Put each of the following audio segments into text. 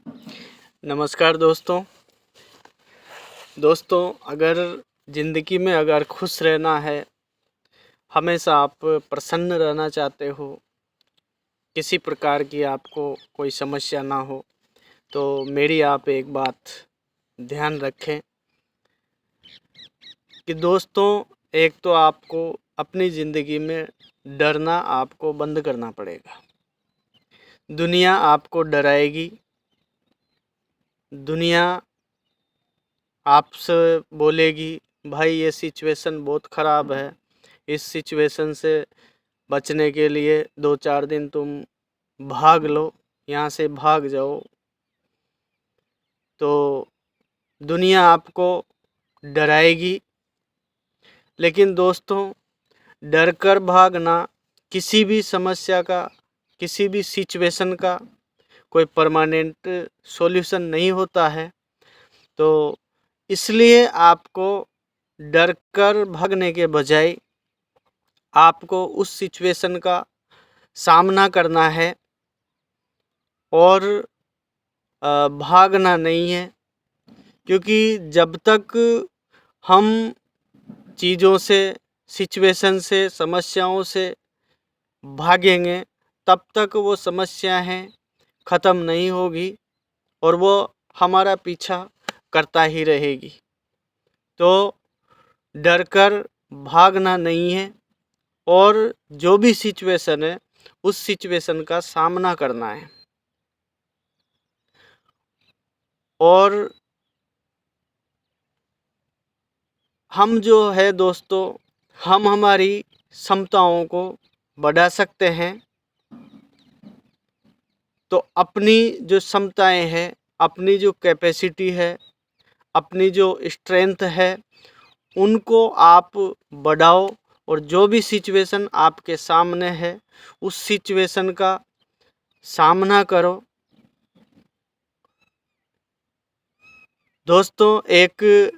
नमस्कार दोस्तों। अगर ज़िंदगी में अगर खुश रहना है, हमेशा आप प्रसन्न रहना चाहते हो, किसी प्रकार की आपको कोई समस्या ना हो, तो मेरी आप एक बात ध्यान रखें कि दोस्तों, एक तो आपको अपनी ज़िंदगी में डरना आपको बंद करना पड़ेगा। दुनिया आपको डराएगी, दुनिया आपसे बोलेगी भाई ये सिचुएशन बहुत ख़राब है, इस सिचुएशन से बचने के लिए 2-4 दिन तुम भाग लो, यहाँ से भाग जाओ। तो दुनिया आपको डराएगी, लेकिन दोस्तों, डर कर भागना किसी भी समस्या का, किसी भी सिचुएशन का कोई परमानेंट सॉल्यूशन नहीं होता है। तो इसलिए आपको डर कर भागने के बजाय आपको उस सिचुएशन का सामना करना है और भागना नहीं है। क्योंकि जब तक हम चीज़ों से, सिचुएशन से, समस्याओं से भागेंगे, तब तक वो समस्याएं ख़त्म नहीं होगी और वो हमारा पीछा करता ही रहेगी। तो डर कर भागना नहीं है और जो भी सिचुएशन है, उस सिचुएशन का सामना करना है। और हम जो है दोस्तों, हम हमारी क्षमताओं को बढ़ा सकते हैं। तो अपनी जो क्षमताएं हैं, अपनी जो कैपेसिटी है, अपनी जो स्ट्रेंथ है, उनको आप बढ़ाओ और जो भी सिचुएशन आपके सामने है, उस सिचुएशन का सामना करो। दोस्तों, एक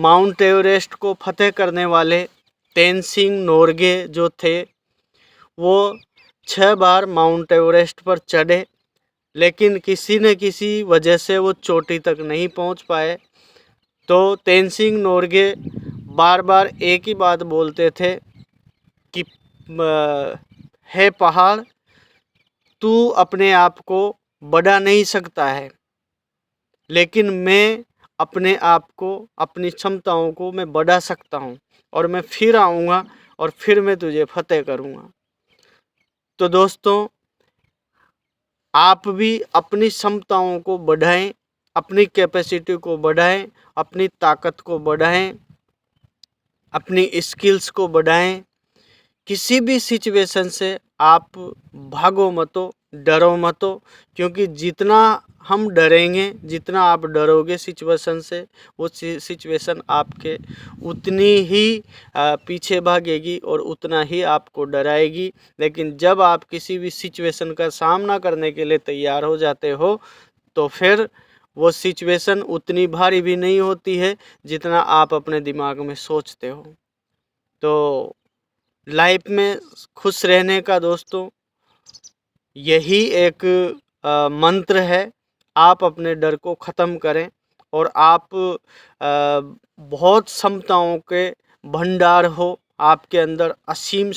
माउंट एवरेस्ट को फतेह करने वाले तेनसिंग नोरगे जो थे, वो 6 बार माउंट एवरेस्ट पर चढ़े, लेकिन किसी न किसी वजह से वो चोटी तक नहीं पहुंच पाए। तो तेनसिंग नोरगे बार बार एक ही बात बोलते थे कि हे पहाड़, तू अपने आप को बढ़ा नहीं सकता है, लेकिन मैं अपने आप को, अपनी क्षमताओं को मैं बढ़ा सकता हूँ और मैं फिर आऊँगा और फिर मैं तुझे फतेह करूँगा। तो दोस्तों, आप भी अपनी क्षमताओं को बढ़ाएं, अपनी कैपेसिटी को बढ़ाएं, अपनी ताकत को बढ़ाएं, अपनी स्किल्स को बढ़ाएं। किसी भी सिचुएशन से आप भागो मतो, डरो मतो, क्योंकि जितना हम डरेंगे, जितना आप डरोगे सिचुएशन से, वो सिचुएशन आपके उतनी ही पीछे भागेगी और उतना ही आपको डराएगी। लेकिन जब आप किसी भी सिचुएशन का सामना करने के लिए तैयार हो जाते हो, तो फिर वो सिचुएशन उतनी भारी भी नहीं होती है जितना आप अपने दिमाग में सोचते हो। तो लाइफ में खुश रहने का दोस्तों यही एक मंत्र है। आप अपने डर को ख़त्म करें और आप बहुत क्षमताओं के भंडार हो, आपके अंदर असीम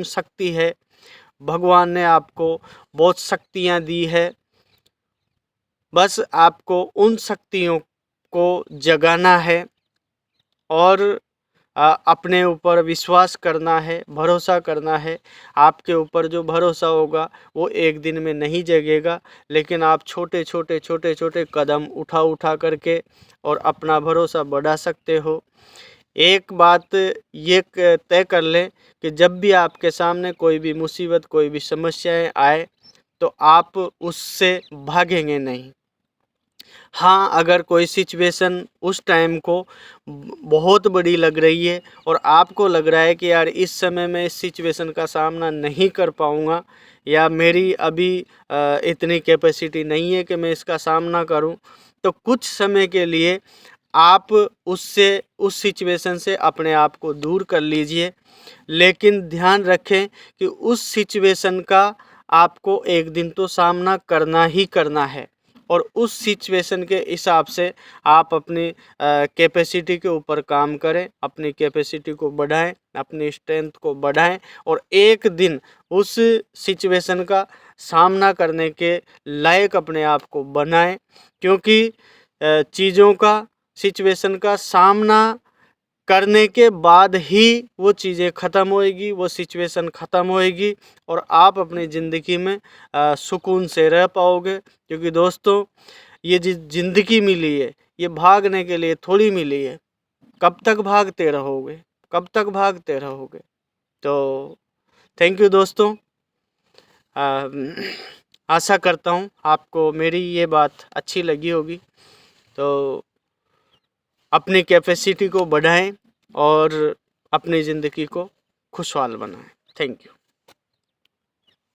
शक्ति है। भगवान ने आपको बहुत शक्तियाँ दी है, बस आपको उन शक्तियों को जगाना है और अपने ऊपर विश्वास करना है, भरोसा करना है। आपके ऊपर जो भरोसा होगा वो एक दिन में नहीं जगेगा, लेकिन आप छोटे छोटे कदम उठा करके और अपना भरोसा बढ़ा सकते हो। एक बात ये तय कर लें कि जब भी आपके सामने कोई भी मुसीबत, कोई भी समस्याएं आए, तो आप उससे भागेंगे नहीं। हाँ, अगर कोई सिचुएशन उस टाइम को बहुत बड़ी लग रही है और आपको लग रहा है कि यार इस समय मैं इस सिचुएशन का सामना नहीं कर पाऊँगा, या मेरी अभी इतनी कैपेसिटी नहीं है कि मैं इसका सामना करूं, तो कुछ समय के लिए आप उस सिचुएशन से अपने आप को दूर कर लीजिए। लेकिन ध्यान रखें कि उस सिचुएशन का आपको एक दिन तो सामना करना ही करना है, और उस सिचुएशन के हिसाब से आप अपनी कैपेसिटी के ऊपर काम करें, अपनी कैपेसिटी को बढ़ाएं, अपनी स्ट्रेंथ को बढ़ाएं, और एक दिन उस सिचुएशन का सामना करने के लायक अपने आप को बनाएं। क्योंकि चीज़ों का, सिचुएशन का सामना करने के बाद ही वो चीज़ें ख़त्म होएगी, वो सिचुएशन ख़त्म होएगी, और आप अपनी ज़िंदगी में सुकून से रह पाओगे। क्योंकि दोस्तों, ये ज़िंदगी मिली है, ये भागने के लिए थोड़ी मिली है। कब तक भागते रहोगे, कब तक भागते रहोगे? तो थैंक यू दोस्तों। आशा करता हूँ आपको मेरी ये बात अच्छी लगी होगी। तो अपनी कैपेसिटी को बढ़ाएं और अपनी ज़िंदगी को खुशहाल बनाएं। Thank you.